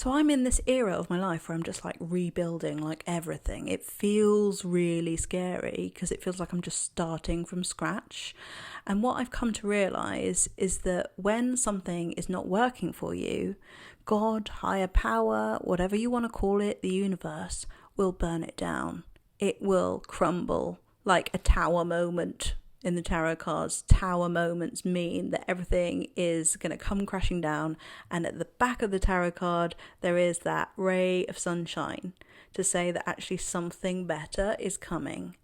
So I'm in this era of my life where I'm just like rebuilding like everything. It feels really scary because it feels like I'm just starting from scratch. And what I've come to realize is that when something is not working for you, God, higher power, whatever you want to call it, the universe will burn it down. It will crumble like a tower moment. In the tarot cards, tower moments mean that everything is going to come crashing down, and at the back of the tarot card there is that ray of sunshine to say that actually something better is coming.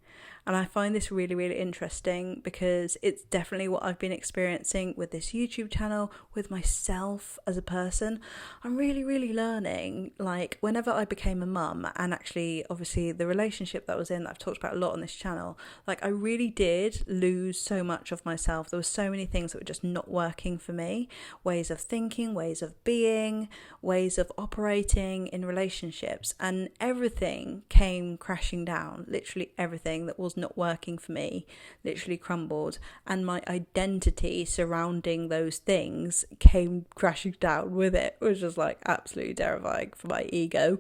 And I find this really, really interesting because it's definitely what I've been experiencing with this YouTube channel, with myself as a person. I'm really, really learning, like whenever I became a mum, and actually obviously the relationship that I was in that I've talked about a lot on this channel, like I really did lose so much of myself. There were so many things that were just not working for me, ways of thinking, ways of being, ways of operating in relationships, and everything came crashing down. Literally everything that was not working for me literally crumbled, and my identity surrounding those things came crashing down with it, which was like absolutely terrifying for my ego.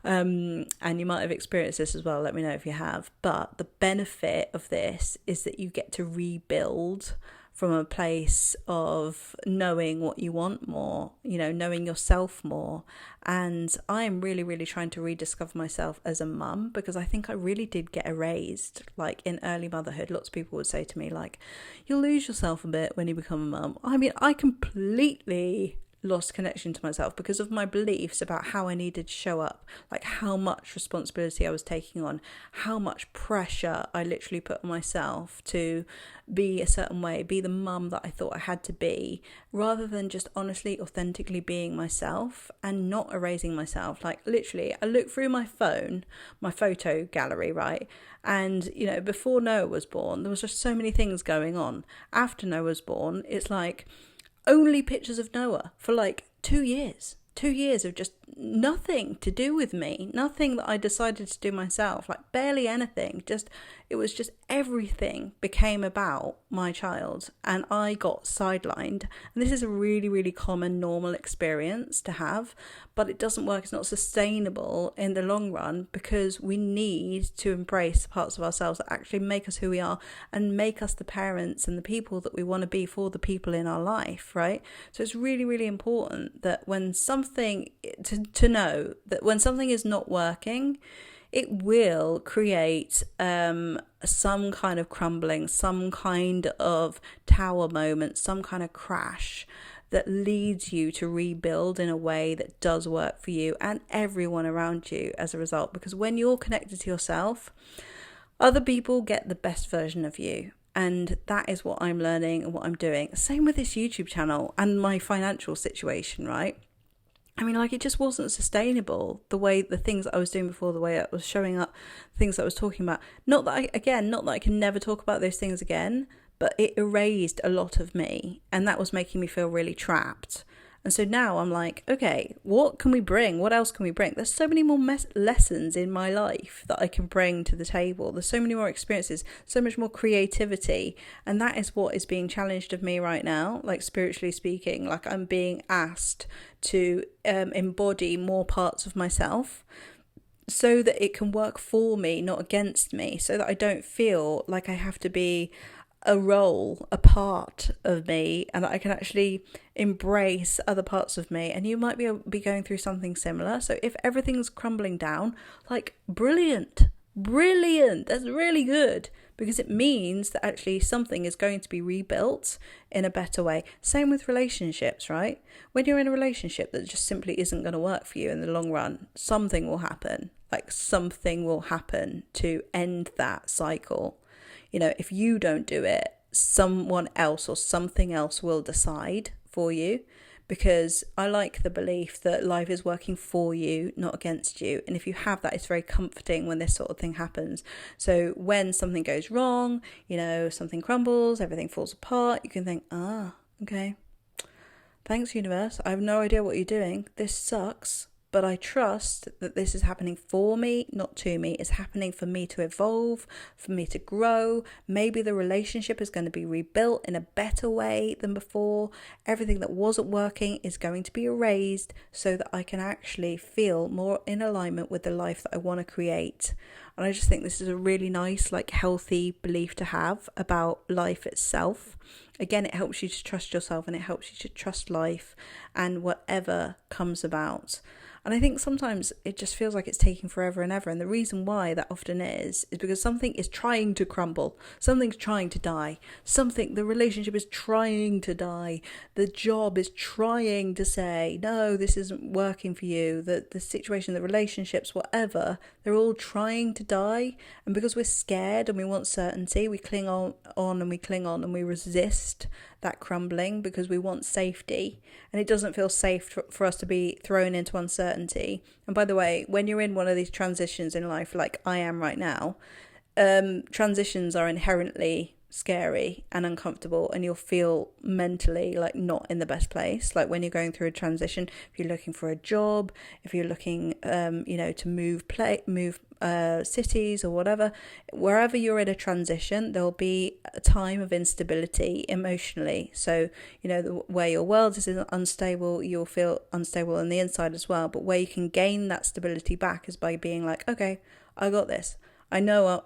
And you might have experienced this as well, let me know if you have. But the benefit of this is that you get to rebuild from a place of knowing what you want more, you know, knowing yourself more. And I am really, really trying to rediscover myself as a mum, because I think I really did get erased. Like in early motherhood, lots of people would say to me, like, you'll lose yourself a bit when you become a mum. I mean, I completely lost connection to myself because of my beliefs about how I needed to show up, like how much responsibility I was taking on, how much pressure I literally put on myself to be a certain way, be the mum that I thought I had to be, rather than just honestly, authentically being myself and not erasing myself. Like literally, I look through my phone, my photo gallery, right? And, you know, before Noah was born, there was just so many things going on. After Noah was born, it's like only pictures of Noah for like 2 years. 2 years of just nothing to do with me, nothing that I decided to do myself, like barely anything. It was just everything became about my child, and I got sidelined. And this is a really, really common, normal experience to have, but it doesn't work. It's not sustainable in the long run, because we need to embrace the parts of ourselves that actually make us who we are and make us the parents and the people that we want to be for the people in our life, right? So it's really, really important that when something, to know that when something is not working, it will create some kind of crumbling, some kind of tower moment, some kind of crash that leads you to rebuild in a way that does work for you and everyone around you as a result. Because when you're connected to yourself, other people get the best version of you. And that is what I'm learning and what I'm doing. Same with this YouTube channel and my financial situation, right? I mean, like, it just wasn't sustainable, the things that I was doing before, the way I was showing up, things that I was talking about. Not that I can never talk about those things again, but it erased a lot of me, and that was making me feel really trapped. And so now I'm like, okay, what can we bring? What else can we bring? There's so many more lessons in my life that I can bring to the table. There's so many more experiences, so much more creativity. And that is what is being challenged of me right now, like spiritually speaking. Like I'm being asked to embody more parts of myself so that it can work for me, not against me, so that I don't feel like I have to be a role, a part of me, and I can actually embrace other parts of me. And you might be going through something similar. So if everything's crumbling down, like brilliant, that's really good, because it means that actually something is going to be rebuilt in a better way. Same with relationships, right? When you're in a relationship that just simply isn't going to work for you in the long run, something will happen. Like something will happen to end that cycle. You know, if you don't do it, someone else or something else will decide for you, because I like the belief that life is working for you, not against you. And if you have that, it's very comforting when this sort of thing happens. So when something goes wrong, you know, something crumbles, everything falls apart, you can think, okay, thanks universe. I have no idea what you're doing. This sucks. but I trust that this is happening for me, not to me. It's happening for me to evolve, for me to grow. Maybe the relationship is going to be rebuilt in a better way than before. Everything that wasn't working is going to be erased so that I can actually feel more in alignment with the life that I want to create. And I just think this is a really nice, like, healthy belief to have about life itself. Again, it helps you to trust yourself, and it helps you to trust life and whatever comes about. And I think sometimes it just feels like it's taking forever and ever. And the reason why that often is because something is trying to crumble. Something's trying to die. The relationship is trying to die. The job is trying to say, no, this isn't working for you. The situation, the relationships, whatever, they're all trying to die. And because we're scared and we want certainty, we cling on and we cling on and we resist that crumbling because we want safety, and it doesn't feel safe for us to be thrown into uncertainty. And by the way, when you're in one of these transitions in life like I am right now, transitions are inherently scary and uncomfortable, and you'll feel mentally like not in the best place. Like when you're going through a transition, if you're looking for a job, if you're looking to move cities or whatever, wherever you're in a transition, there'll be a time of instability emotionally. So where your world is unstable, you'll feel unstable on the inside as well. But where you can gain that stability back is by being like, okay, I got this. I know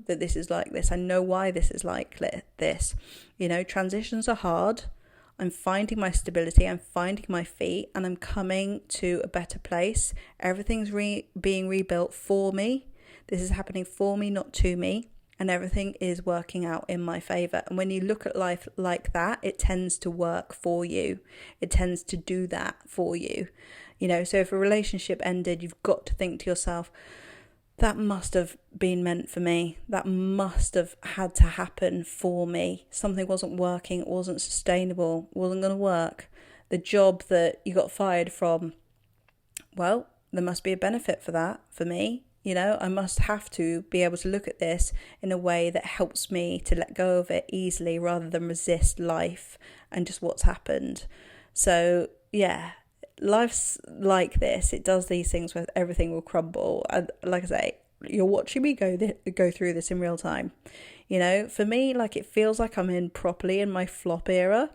that this is like this. I know why this is like this. Transitions are hard. I'm finding my stability. I'm finding my feet, and I'm coming to a better place. Everything's being rebuilt for me. This is happening for me, not to me. And everything is working out in my favour. And when you look at life like that, it tends to work for you. It tends to do that for you. So if a relationship ended, you've got to think to yourself, that must have been meant for me. That must have had to happen for me. Something wasn't working. It wasn't sustainable. It wasn't going to work. The job that you got fired from, well, there must be a benefit for that for me. I must have to be able to look at this in a way that helps me to let go of it easily rather than resist life and just what's happened. So, yeah. Life's like this. It does these things where everything will crumble, and like I say, you're watching me go through this in real time. For me, like, it feels like I'm properly in my flop era.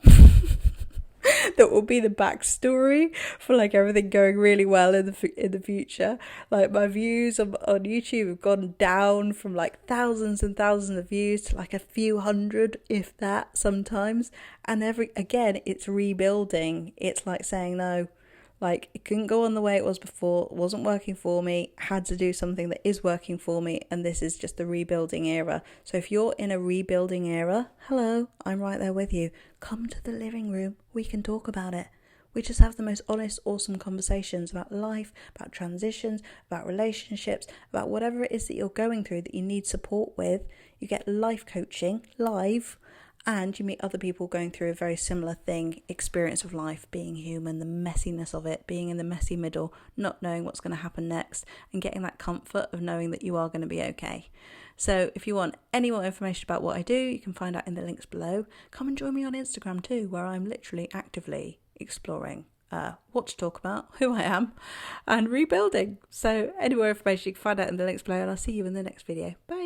That will be the backstory for like everything going really well in the future. Like, my views on YouTube have gone down from like thousands and thousands of views to like a few hundred, if that, sometimes. And again, it's rebuilding. It's like saying no. Like, it couldn't go on the way it was before, it wasn't working for me, had to do something that is working for me, and this is just the rebuilding era. So if you're in a rebuilding era, hello, I'm right there with you. Come to the living room, we can talk about it. We just have the most honest, awesome conversations about life, about transitions, about relationships, about whatever it is that you're going through that you need support with. You get life coaching live, and you meet other people going through a very similar experience of life, being human, the messiness of it, being in the messy middle, not knowing what's going to happen next, and getting that comfort of knowing that you are going to be okay. So if you want any more information about what I do, you can find out in the links below. Come and join me on Instagram too, where I'm literally actively exploring what to talk about, who I am, and rebuilding. So any more information you can find out in the links below, and I'll see you in the next video. Bye.